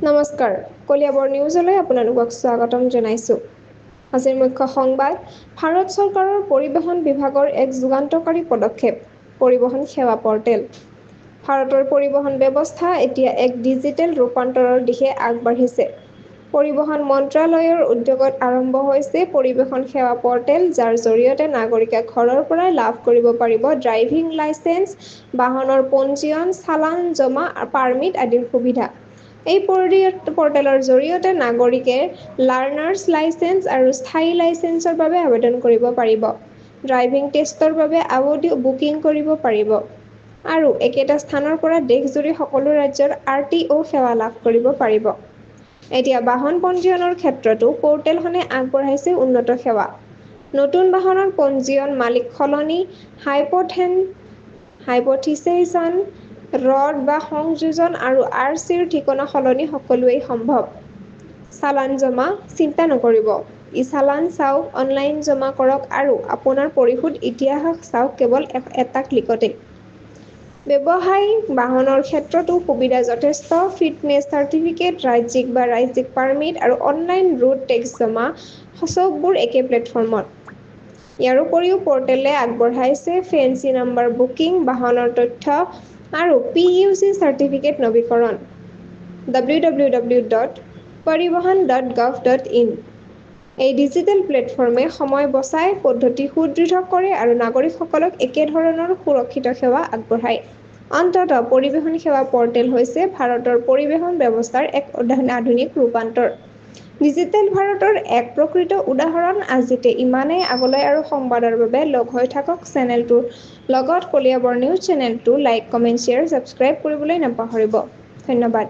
নমস্কাৰ, কলিয়াবৰ নিউজলৈ আপোনালোকক স্বাগতম জনাইছোঁ। আজিৰ মুখ্য সংবাদ, ভাৰত চৰকাৰৰ পৰিবহণ বিভাগৰ এক যুগান্তকাৰী পদক্ষেপ, পৰিবহণ সেৱা পৰ্টেল। ভাৰতৰ পৰিবহণ ব্যৱস্থা এতিয়া এক ডিজিটেল ৰূপান্তৰৰ দিশে আগবাঢ়িছে। পৰিবহণ মন্ত্ৰালয়ৰ উদ্যোগত আৰম্ভ হৈছে পৰিবহণ সেৱা পৰ্টেল, যাৰ জৰিয়তে নাগৰিকে ঘৰৰ পৰাই লাভ কৰিব পাৰিব ড্ৰাইভিং লাইচেন্স, বাহনৰ পঞ্জীয়ন, চালান জমা, পাৰ্মিট আদিৰ সুবিধা। এই পৰ্টেলৰ জৰিয়তে নাগৰিকে লাৰ্নাৰ্ছ লাইচেন্স আৰু স্থায়ী লাইচেন্সৰ বাবে আবেদন কৰিব পাৰিব, ড্ৰাইভিং টেষ্টৰ বাবে আৱদিও বুকিং কৰিব পাৰিব আৰু একেটা স্থানৰ পৰা দেশজুৰি সকলো ৰাজ্যৰ RTO সেৱা লাভ কৰিব পাৰিব। এতিয়া বাহন পঞ্জীয়নৰ ক্ষেত্ৰতো পৰ্টেলখনে আগবঢ়াইছে উন্নত সেৱা। নতুন বাহনৰ পঞ্জীয়ন, মালিক সলনি, হাইপথিছেশ্যন, ৰদ বা সংযোজন আৰু RCৰ ঠিকনা সলনি সকলোৱেই সম্ভৱ। চালান জমা, চিন্তা নকৰিব। ই-চালান চাওক, অনলাইন জমা কৰক আৰু আপোনাৰ পৰিশোধ ইতিহাস চাওক কেৱল এটা ক্লিকতে। ব্যৱসায়িক বাহনৰ ক্ষেত্ৰতো সুবিধা যথেষ্ট। ফিটনেছ চাৰ্টিফিকেট, ৰাজ্যিক বা ৰাজ্যিক পাৰ্মিট আৰু অনলাইন ৰোড টেক্স জমা সববোৰ একে প্লেটফৰ্মত। ইয়াৰ উপৰিও পৰ্টেলে আগবঢ়াইছে ফেন্সি নম্বৰ বুকিং, বাহনৰ তথ্য আৰু PUC চাৰ্টিফিকেট নৱীকৰণ। www.parivahan.gov.in এই ডিজিটেল প্লেটফৰ্মে সময় বচায়, পদ্ধতি সুদৃঢ় কৰে আৰু নাগৰিকসকলক একেধৰণৰ সুৰক্ষিত সেৱা আগবঢ়ায়। অন্ততঃ পৰিবহণ সেৱা পৰ্টেল হৈছে ভাৰতৰ পৰিবহণ ব্যৱস্থাৰ এক আধুনিক ৰূপান্তৰ। ডিজিটেল ভাৰতৰ এক প্ৰকৃত উদাহৰণ। আজিতে ইমানেই, আগলৈ আৰু সংবাদৰ বাবে লগ হৈ থাকক চেনেলটোৰ লগত। কলিয়াবৰ নিউজ চেনেলটো লাইক, কমেণ্ট, শ্বেয়াৰ, ছাবস্ক্ৰাইব কৰিবলৈ নাপাহৰিব। ধন্যবাদ।